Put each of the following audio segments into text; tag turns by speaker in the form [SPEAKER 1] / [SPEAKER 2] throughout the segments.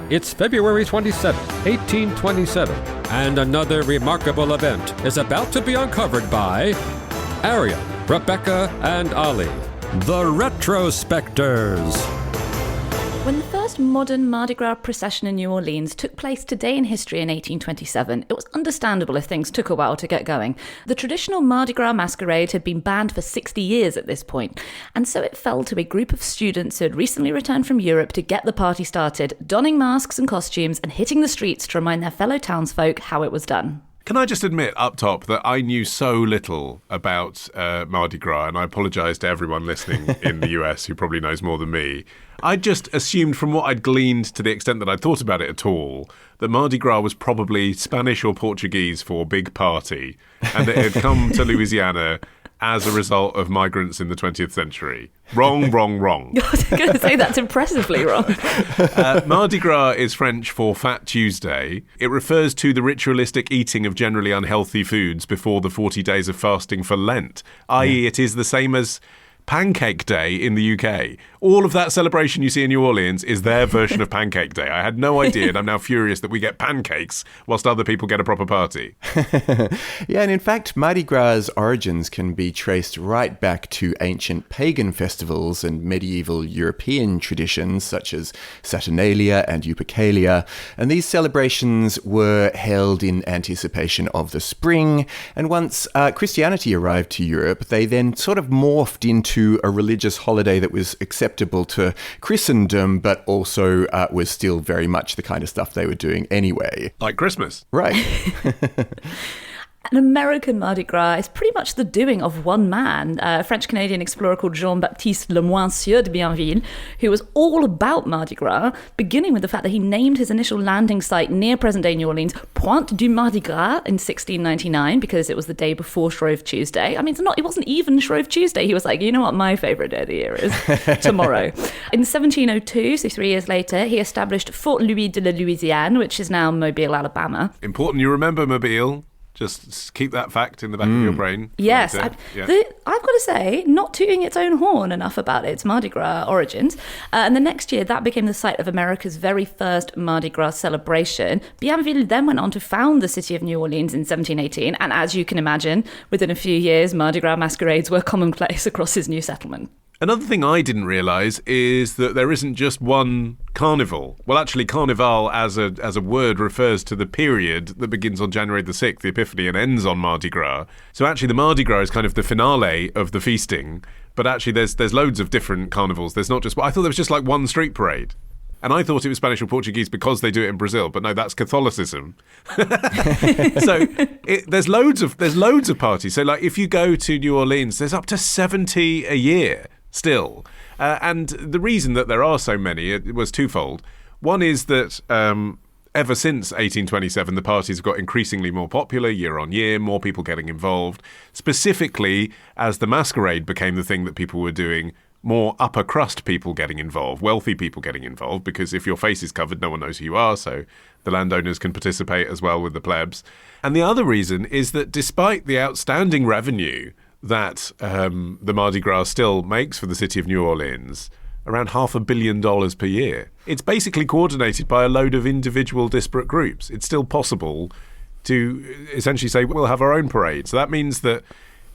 [SPEAKER 1] It's February 27, 1827, and another remarkable event is about to be uncovered by Ariel, Rebecca, and Ali, the Retrospectors.
[SPEAKER 2] When the first modern Mardi Gras procession in New Orleans took place today in history in 1827, it was understandable if things took a while to get going. The traditional Mardi Gras masquerade had been banned for 60 years at this point, and so it fell to a group of students who had recently returned from Europe to get the party started, donning masks and costumes and hitting the streets to remind their fellow townsfolk how it was done.
[SPEAKER 3] Can I just admit up top that I knew so little about Mardi Gras, and I apologise to everyone listening in the US who probably knows more than me. I just assumed from what I'd gleaned, to the extent that I'd thought about it at all, that Mardi Gras was probably Spanish or Portuguese for big party, and that it had come to Louisiana as a result of migrants in the 20th century. Wrong.
[SPEAKER 2] I was going to say that's impressively wrong.
[SPEAKER 3] Mardi Gras is French for Fat Tuesday. It refers to the ritualistic eating of generally unhealthy foods before the 40 days of fasting for Lent, i.e. it is the same as Pancake Day in the UK. All of that celebration you see in New Orleans is their version of Pancake Day. I had no idea, and I'm now furious that we get pancakes whilst other people get a proper party.
[SPEAKER 4] Yeah, and in fact, Mardi Gras' origins can be traced right back to ancient pagan festivals and medieval European traditions such as Saturnalia and Lupercalia. And these celebrations were held in anticipation of the spring. And once Christianity arrived to Europe, they then sort of morphed into a religious holiday that was acceptable to Christendom, but also was still very much the kind of stuff they were doing anyway.
[SPEAKER 3] Like Christmas.
[SPEAKER 4] Right.
[SPEAKER 2] An American Mardi Gras is pretty much the doing of one man, a French-Canadian explorer called Jean-Baptiste de Bienville, who was all about Mardi Gras, beginning with the fact that he named his initial landing site near present-day New Orleans Pointe du Mardi Gras in 1699, because it was the day before Shrove Tuesday. I mean, it wasn't even Shrove Tuesday. He was like, you know what my favourite day of the year is? Tomorrow. In 1702, so 3 years later, he established Fort Louis de la Louisiane, which is now Mobile, Alabama.
[SPEAKER 3] Important you remember Mobile. Just keep that fact in the back of your brain.
[SPEAKER 2] Yes. I've got to say, not tooting its own horn enough about its Mardi Gras origins. And the next year, that became the site of America's very first Mardi Gras celebration. Bienville then went on to found the city of New Orleans in 1718. And as you can imagine, within a few years, Mardi Gras masquerades were commonplace across his new settlement.
[SPEAKER 3] Another thing I didn't realise is that there isn't just one carnival. Well, actually, carnival as a word refers to the period that begins on January the 6th, the Epiphany, and ends on Mardi Gras. So actually, the Mardi Gras is kind of the finale of the feasting. But actually, there's loads of different carnivals. There's not just... I thought there was just like one street parade. And I thought it was Spanish or Portuguese because they do it in Brazil, but no, that's Catholicism. So there's loads of parties. So like if you go to New Orleans, there's up to 70 a year still. And the reason that there are so many, it was twofold. One is that ever since 1827, the parties have got increasingly more popular year on year, more people getting involved. Specifically, as the masquerade became the thing that people were doing, more upper crust people getting involved, wealthy people getting involved, because if your face is covered, no one knows who you are, so the landowners can participate as well with the plebs. And the other reason is that despite the outstanding revenue that the Mardi Gras still makes for the city of New Orleans, around $500 million per year, it's basically coordinated by a load of individual disparate groups. It's still possible to essentially say, we'll have our own parade. So that means that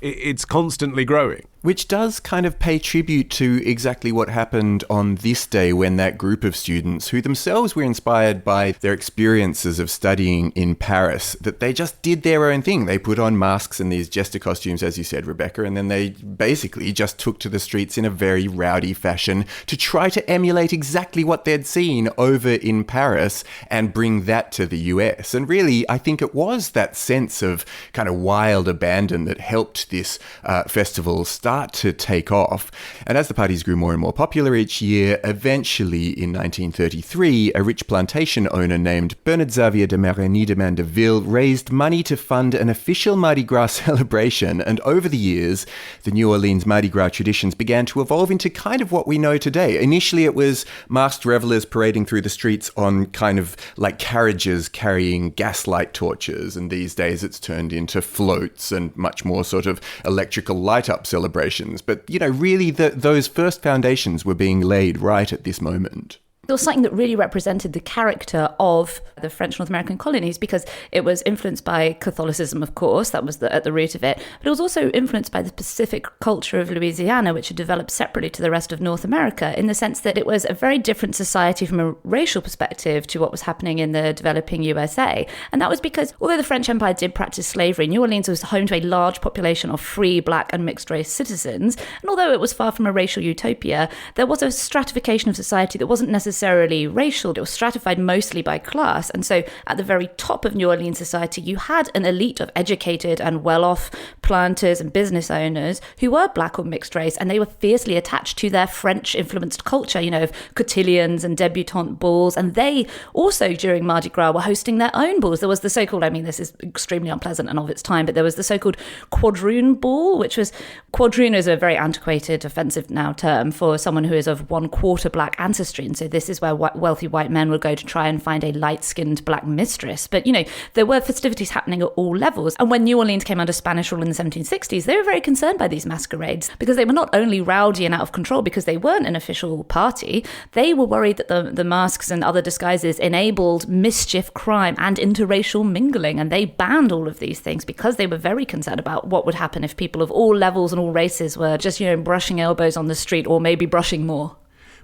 [SPEAKER 3] it's constantly growing.
[SPEAKER 4] Which does kind of pay tribute to exactly what happened on this day when that group of students, who themselves were inspired by their experiences of studying in Paris, that they just did their own thing. They put on masks and these jester costumes, as you said, Rebecca, and then they basically just took to the streets in a very rowdy fashion to try to emulate exactly what they'd seen over in Paris and bring that to the US. And really, I think it was that sense of kind of wild abandon that helped this festival start to take off. And as the parties grew more and more popular each year, eventually in 1933, a rich plantation owner named Bernard Xavier de Marigny de Mandeville raised money to fund an official Mardi Gras celebration. And over the years, the New Orleans Mardi Gras traditions began to evolve into kind of what we know today. Initially, it was masked revelers parading through the streets on kind of like carriages carrying gaslight torches. And these days, it's turned into floats and much more sort of electrical light-up celebrations. But, you know, really those first foundations were being laid right at this moment.
[SPEAKER 2] It was something that really represented the character of the French North American colonies because it was influenced by Catholicism, of course, that was at the root of it, but it was also influenced by the specific culture of Louisiana, which had developed separately to the rest of North America, in the sense that it was a very different society from a racial perspective to what was happening in the developing USA. And that was because, although the French Empire did practice slavery, New Orleans was home to a large population of free, black and mixed race citizens. And although it was far from a racial utopia, there was a stratification of society that wasn't necessarily racial. It was stratified mostly by class. And so at the very top of New Orleans society, you had an elite of educated and well-off planters and business owners who were black or mixed race, and they were fiercely attached to their French-influenced culture, of cotillions and debutante balls. And they also, during Mardi Gras, were hosting their own balls. There was the so-called, this is extremely unpleasant and of its time, but there was the so-called quadroon ball, which was, quadroon is a very antiquated, offensive now term for someone who is of 1/4 black ancestry. And so this is where wealthy white men would go to try and find a light-skinned black mistress. But, there were festivities happening at all levels. And when New Orleans came under Spanish rule in the 1760s, they were very concerned by these masquerades because they were not only rowdy and out of control because they weren't an official party, they were worried that the masks and other disguises enabled mischief, crime, and interracial mingling. And they banned all of these things because they were very concerned about what would happen if people of all levels and all races were just, brushing elbows on the street or maybe brushing more.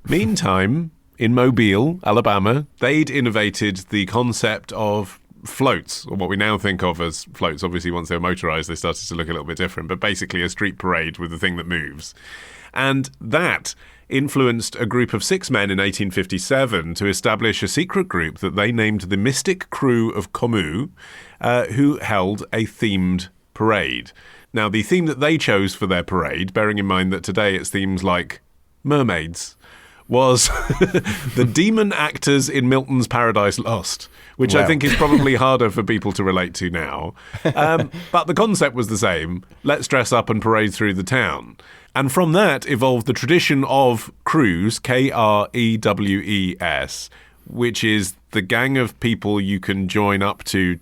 [SPEAKER 3] Meantime, in Mobile, Alabama, they'd innovated the concept of floats, or what we now think of as floats. Obviously, once they were motorized, they started to look a little bit different, but basically a street parade with the thing that moves. And that influenced a group of 6 men in 1857 to establish a secret group that they named the Mystic Krewe of Comu, who held a themed parade. Now, the theme that they chose for their parade, bearing in mind that today it's themes like mermaids, was the demon actors in Milton's Paradise Lost, which I think is probably harder for people to relate to now. But the concept was the same. Let's dress up and parade through the town. And from that evolved the tradition of Krewes, Krewes, which is the gang of people you can join up to,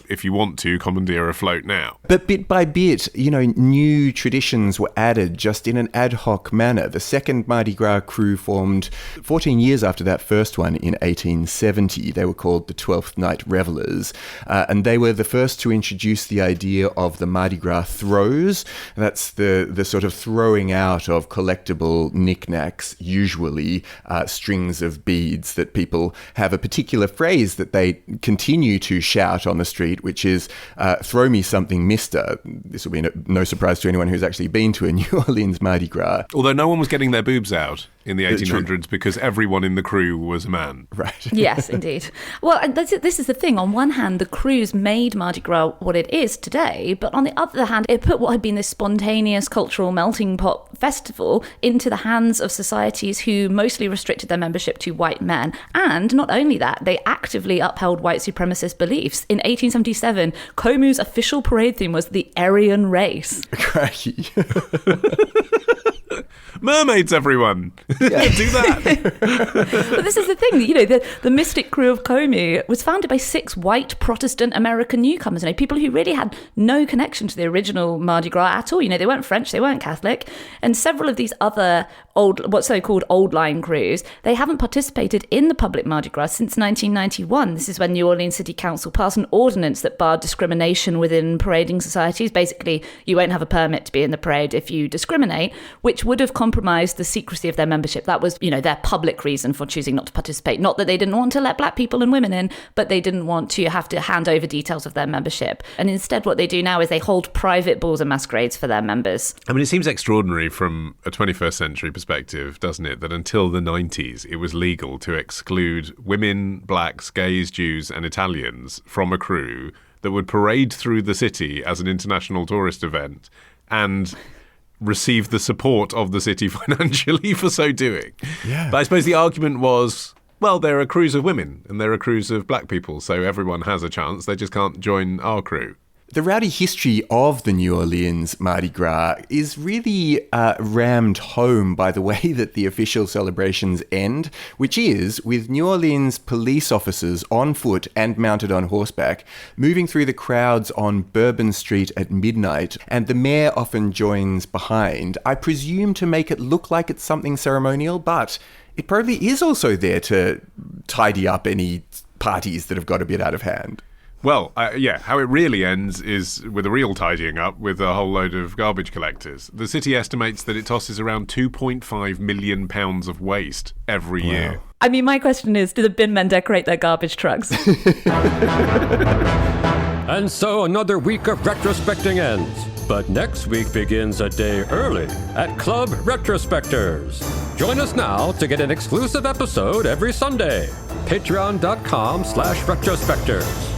[SPEAKER 3] if you want to, commandeer a float now.
[SPEAKER 4] But bit by bit, new traditions were added just in an ad hoc manner. The second Mardi Gras crew formed 14 years after that first one in 1870. They were called the 12th Night Revelers, and they were the first to introduce the idea of the Mardi Gras throws. That's the sort of throwing out of collectible knickknacks, usually strings of beads that people have a particular phrase that they continue to shout on the street, which is, throw me something, mister. This will be no surprise to anyone who's actually been to a New Orleans Mardi Gras.
[SPEAKER 3] Although no one was getting their boobs out in the 1800s because everyone in the crew was a man.
[SPEAKER 4] Right.
[SPEAKER 2] Yes, indeed. Well, this is the thing. On one hand, the crews made Mardi Gras what it is today, but on the other hand, it put what had been this spontaneous cultural melting pot festival into the hands of societies who mostly restricted their membership to white men. And not only that, they actively upheld white supremacist beliefs. In 1877, Comu's official parade theme was the Aryan race.
[SPEAKER 4] Crikey.
[SPEAKER 3] Mermaids, everyone! Yeah. Do that!
[SPEAKER 2] But this is the thing, the Mystic Krewe of Comu was founded by 6 white Protestant American newcomers, people who really had no connection to the original Mardi Gras at all. They weren't French, they weren't Catholic, and several of these other what's so-called old line crews, they haven't participated in the public Mardi Gras since 1991. This is when New Orleans City Council passed an ordinance that barred discrimination within parading societies. Basically, you won't have a permit to be in the parade if you discriminate, which would have compromised the secrecy of their membership. That was, their public reason for choosing not to participate. Not that they didn't want to let black people and women in, but they didn't want to have to hand over details of their membership. And instead, what they do now is they hold private balls and masquerades for their members.
[SPEAKER 3] It seems extraordinary from a 21st century perspective, doesn't it, that until the 90s, it was legal to exclude women, blacks, gays, Jews, and Italians from a crew that would parade through the city as an international tourist event and receive the support of the city financially for so doing. Yeah. But I suppose the argument was, well, there are crews of women and there are crews of black people, so everyone has a chance. They just can't join our crew.
[SPEAKER 4] The rowdy history of the New Orleans Mardi Gras is really rammed home by the way that the official celebrations end, which is with New Orleans police officers on foot and mounted on horseback, moving through the crowds on Bourbon Street at midnight, and the mayor often joins behind, I presume to make it look like it's something ceremonial, but it probably is also there to tidy up any parties that have got a bit out of hand.
[SPEAKER 3] Well, how it really ends is with a real tidying up with a whole load of garbage collectors. The city estimates that it tosses around £2.5 million of waste every year.
[SPEAKER 2] I mean, my question is, do the bin men decorate their garbage trucks?
[SPEAKER 1] And so another week of retrospecting ends. But next week begins a day early at CLUB RETROSPECTORS. Join us now to get an exclusive episode every Sunday. Patreon.com/retrospectors.